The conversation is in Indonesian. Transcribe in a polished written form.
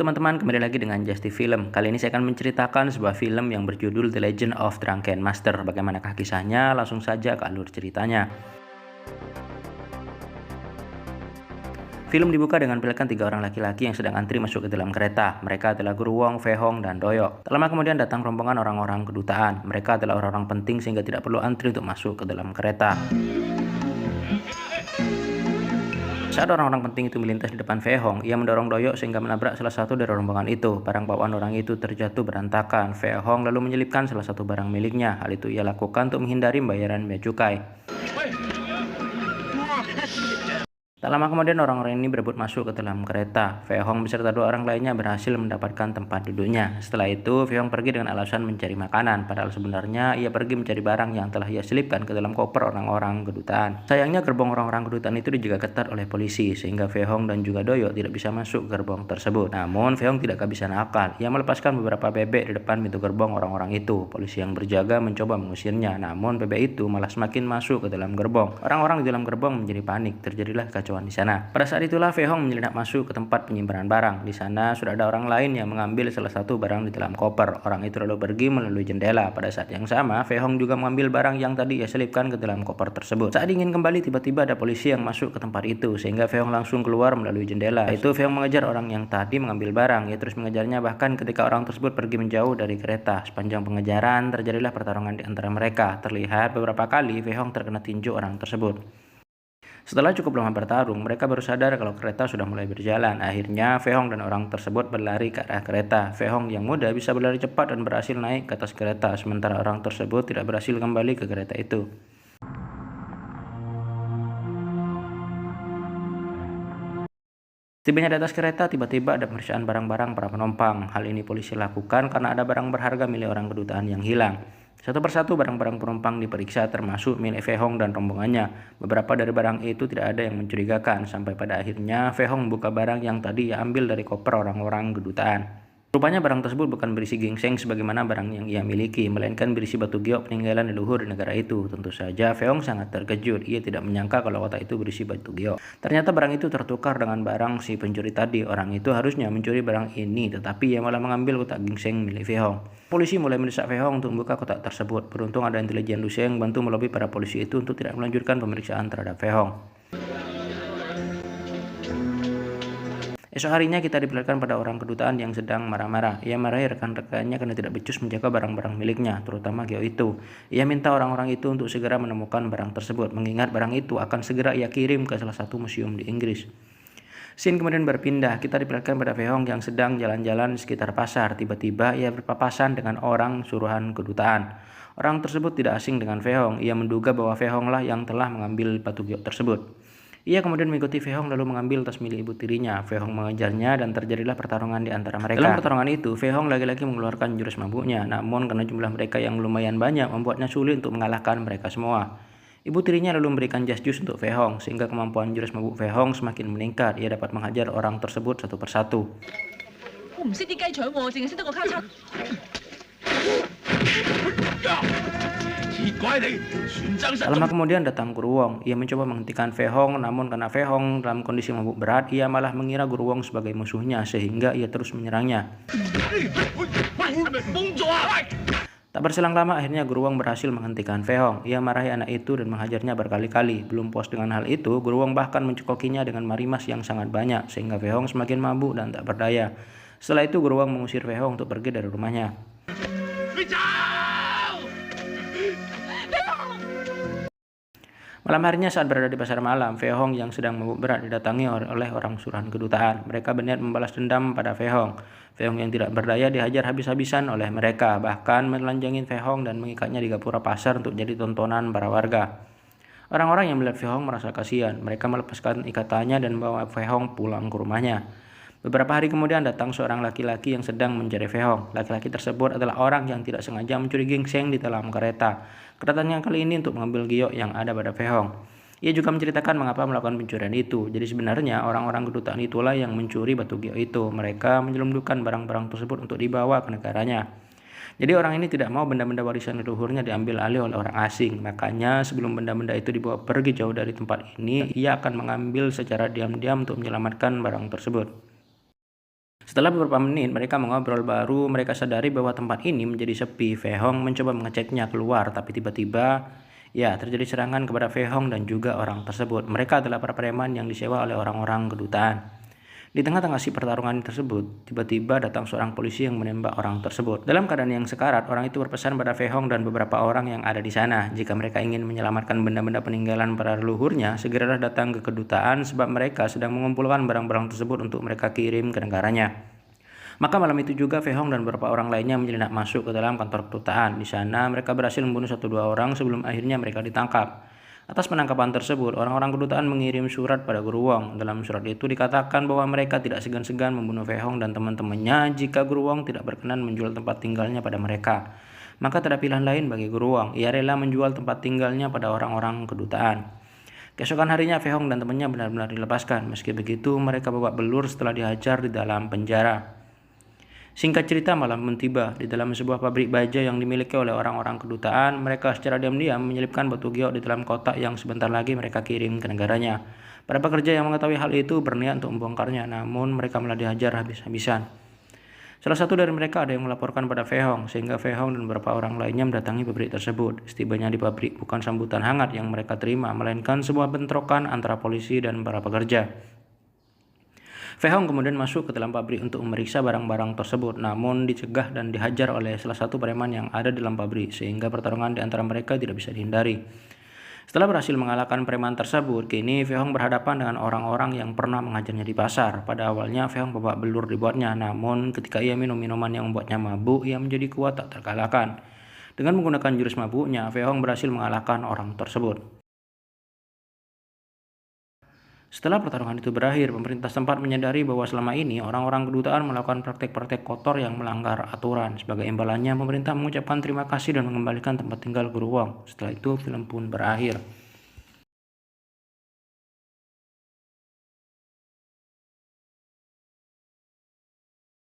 teman-teman, kembali lagi dengan Justy Film. Kali ini saya akan menceritakan sebuah film yang berjudul The Legend of Drunken Master. Bagaimanakah kisahnya? Langsung saja ke alur ceritanya. Film dibuka dengan memperlihatkan 3 orang laki-laki yang sedang antri masuk ke dalam kereta. Mereka adalah Guru Wong, Fei Hong, dan Doyok. Tak lama kemudian datang rombongan orang-orang kedutaan. Mereka adalah orang-orang penting sehingga tidak perlu antri untuk masuk ke dalam kereta. Saat orang-orang penting itu melintas di depan Fei Hong, ia mendorong Doyok sehingga menabrak salah satu dari rombongan itu. Barang bawaan orang itu terjatuh berantakan. Fei Hong lalu menyelipkan salah satu barang miliknya. Hal itu ia lakukan untuk menghindari bayaran bea cukai. Tak lama kemudian orang-orang ini berebut masuk ke dalam kereta. Fei Hong beserta 2 orang lainnya berhasil mendapatkan tempat duduknya. Setelah itu, Fei Hong pergi dengan alasan mencari makanan, padahal sebenarnya ia pergi mencari barang yang telah ia selipkan ke dalam koper orang-orang kedutaan. Sayangnya gerbong orang-orang kedutaan itu dijaga ketat oleh polisi, sehingga Fei Hong dan juga Doyok tidak bisa masuk gerbong tersebut. Namun, Fei Hong tidak kehabisan akal. Ia melepaskan beberapa bebek di depan pintu gerbong orang-orang itu. Polisi yang berjaga mencoba mengusirnya, namun bebek itu malah semakin masuk ke dalam gerbong. Orang-orang di dalam gerbong menjadi panik. Terjadilah kekacauan di sana. Pada saat itulah Fei Hong menyelinap masuk ke tempat penyimpanan barang. Di sana sudah ada orang lain yang mengambil salah satu barang di dalam koper. Orang itu lalu pergi melalui jendela. Pada saat yang sama, Fei Hong juga mengambil barang yang tadi ia selipkan ke dalam koper tersebut. Saat ingin kembali, tiba-tiba ada polisi yang masuk ke tempat itu, sehingga Fei Hong langsung keluar melalui jendela. Itu Fei Hong mengejar orang yang tadi mengambil barang. Ia terus mengejarnya bahkan ketika orang tersebut pergi menjauh dari kereta. Sepanjang pengejaran terjadilah pertarungan di antara mereka. Terlihat beberapa kali Fei Hong terkena tinju orang tersebut. Setelah cukup lama bertarung, mereka baru sadar kalau kereta sudah mulai berjalan. Akhirnya, Fei Hong dan orang tersebut berlari ke arah kereta. Fei Hong yang muda bisa berlari cepat dan berhasil naik ke atas kereta, sementara orang tersebut tidak berhasil kembali ke kereta itu. Tibanya di atas kereta, tiba-tiba ada pemeriksaan barang-barang para penumpang. Hal ini polisi lakukan karena ada barang berharga milik orang kedutaan yang hilang. Satu persatu barang-barang penumpang diperiksa termasuk milik Fei Hong dan rombongannya. Beberapa dari barang itu tidak ada yang mencurigakan, sampai pada akhirnya Fei Hong membuka barang yang tadi ia ambil dari koper orang-orang kedutaan. Rupanya barang tersebut bukan berisi ginseng sebagaimana barang yang ia miliki, melainkan berisi batu giok peninggalan leluhur di negara itu. Tentu saja Fei Hong sangat terkejut. Ia tidak menyangka kalau kotak itu berisi batu giok. Ternyata barang itu tertukar dengan barang si pencuri tadi. Orang itu harusnya mencuri barang ini, tetapi ia malah mengambil kotak ginseng milik Fei Hong. Polisi mulai mendesak Fei Hong untuk membuka kotak tersebut. Beruntung ada intelijen Lucia yang bantu melobi para polisi itu untuk tidak melanjutkan pemeriksaan terhadap Fei Hong. Esok harinya kita diperlihatkan pada orang kedutaan yang sedang marah-marah. Ia marahi rekan-rekannya karena tidak becus menjaga barang-barang miliknya, terutama giok itu. Ia minta orang-orang itu untuk segera menemukan barang tersebut, mengingat barang itu akan segera ia kirim ke salah satu museum di Inggris. Scene kemudian berpindah, kita diperlihatkan pada Fei Hong yang sedang jalan-jalan di sekitar pasar. Tiba-tiba ia berpapasan dengan orang suruhan kedutaan. Orang tersebut tidak asing dengan Fei Hong. Ia menduga bahwa Fei Hong lah yang telah mengambil batu giok tersebut. Ia kemudian mengikuti Fei Hong lalu mengambil tas milik ibu tirinya. Fei Hong mengejarnya dan terjadilah pertarungan di antara mereka. Dalam pertarungan itu, Fei Hong lagi-lagi mengeluarkan jurus mabuknya. Namun karena jumlah mereka yang lumayan banyak membuatnya sulit untuk mengalahkan mereka semua. Ibu tirinya lalu memberikan jas jus untuk Fei Hong sehingga kemampuan jurus mabuk Fei Hong semakin meningkat. Ia dapat menghajar orang tersebut satu persatu. Lama kemudian datang Guru Wong. Ia mencoba menghentikan Fei Hong, namun karena Fei Hong dalam kondisi mabuk berat, ia malah mengira Guru Wong sebagai musuhnya sehingga ia terus menyerangnya. Tak berselang lama, akhirnya Guru Wong berhasil menghentikan Fei Hong. Ia marahi anak itu dan menghajarnya berkali-kali. Belum puas dengan hal itu, Guru Wong bahkan mencekokinya dengan marimas yang sangat banyak, sehingga Fei Hong semakin mabuk dan tak berdaya. Setelah itu, Guru Wong mengusir Fei Hong untuk pergi dari rumahnya. Malam harinya saat berada di pasar malam, Fei Hong yang sedang mabuk berat didatangi oleh orang suruhan kedutaan. Mereka berniat membalas dendam pada Fei Hong. Fei Hong yang tidak berdaya dihajar habis-habisan oleh mereka, bahkan menelanjangin Fei Hong dan mengikatnya di gapura pasar untuk jadi tontonan para warga. Orang-orang yang melihat Fei Hong merasa kasihan. Mereka melepaskan ikatannya dan membawa Fei Hong pulang ke rumahnya. Beberapa hari kemudian datang seorang laki-laki yang sedang mencari Fei Hong. Laki-laki tersebut adalah orang yang tidak sengaja mencuri ginseng di dalam kereta. Kedatangannya kali ini untuk mengambil giok yang ada pada Fei Hong. Ia juga menceritakan mengapa melakukan pencurian itu. Jadi sebenarnya orang-orang kedutaan itulah yang mencuri batu giok itu. Mereka menyelundupkan barang-barang tersebut untuk dibawa ke negaranya. Jadi orang ini tidak mau benda-benda warisan leluhurnya diambil alih oleh orang asing. Makanya sebelum benda-benda itu dibawa pergi jauh dari tempat ini, ia akan mengambil secara diam-diam untuk menyelamatkan barang tersebut. Setelah beberapa menit mereka mengobrol, baru mereka sadari bahwa tempat ini menjadi sepi. Fei Hong mencoba mengeceknya keluar, tapi tiba-tiba ya terjadi serangan kepada Fei Hong dan juga orang tersebut. Mereka adalah para preman yang disewa oleh orang-orang kedutaan. Di tengah-tengah si pertarungan tersebut, tiba-tiba datang seorang polisi yang menembak orang tersebut. Dalam keadaan yang sekarat, orang itu berpesan pada Fei Hong dan beberapa orang yang ada di sana. Jika mereka ingin menyelamatkan benda-benda peninggalan para leluhurnya, segeralah datang ke kedutaan sebab mereka sedang mengumpulkan barang-barang tersebut untuk mereka kirim ke negaranya. Maka malam itu juga Fei Hong dan beberapa orang lainnya menyelinap masuk ke dalam kantor kedutaan. Di sana mereka berhasil membunuh 1-2 orang sebelum akhirnya mereka ditangkap. Atas penangkapan tersebut, orang-orang kedutaan mengirim surat pada Guru Wong. Dalam surat itu dikatakan bahwa mereka tidak segan-segan membunuh Fei Hong dan teman-temannya jika Guru Wong tidak berkenan menjual tempat tinggalnya pada mereka. Maka tidak pilihan lain bagi Guru Wong, ia rela menjual tempat tinggalnya pada orang-orang kedutaan. Keesokan harinya Fei Hong dan temannya benar-benar dilepaskan. Meski begitu, mereka babak belur setelah dihajar di dalam penjara. Singkat cerita, malam pun tiba. Di dalam sebuah pabrik baja yang dimiliki oleh orang-orang kedutaan, mereka secara diam-diam menyelipkan batu giok di dalam kotak yang sebentar lagi mereka kirim ke negaranya. Para pekerja yang mengetahui hal itu berniat untuk membongkarnya, namun mereka malah dihajar habis-habisan. Salah satu dari mereka ada yang melaporkan pada Fei Hong, sehingga Fei Hong dan beberapa orang lainnya mendatangi pabrik tersebut. Setibanya di pabrik, bukan sambutan hangat yang mereka terima, melainkan sebuah bentrokan antara polisi dan para pekerja. Fei Hong kemudian masuk ke dalam pabrik untuk memeriksa barang-barang tersebut, namun dicegah dan dihajar oleh salah satu preman yang ada di dalam pabrik, sehingga pertarungan di antara mereka tidak bisa dihindari. Setelah berhasil mengalahkan preman tersebut, kini Fei Hong berhadapan dengan orang-orang yang pernah mengajarnya di pasar. Pada awalnya Fei Hong babak belur dibuatnya, namun ketika ia minum minuman yang membuatnya mabuk, ia menjadi kuat tak terkalahkan. Dengan menggunakan jurus mabuknya, Fei Hong berhasil mengalahkan orang tersebut. Setelah pertarungan itu berakhir, pemerintah setempat menyadari bahwa selama ini orang-orang kedutaan melakukan praktek-praktek kotor yang melanggar aturan. Sebagai imbalannya, pemerintah mengucapkan terima kasih dan mengembalikan tempat tinggal Guru Wong. Setelah itu, film pun berakhir.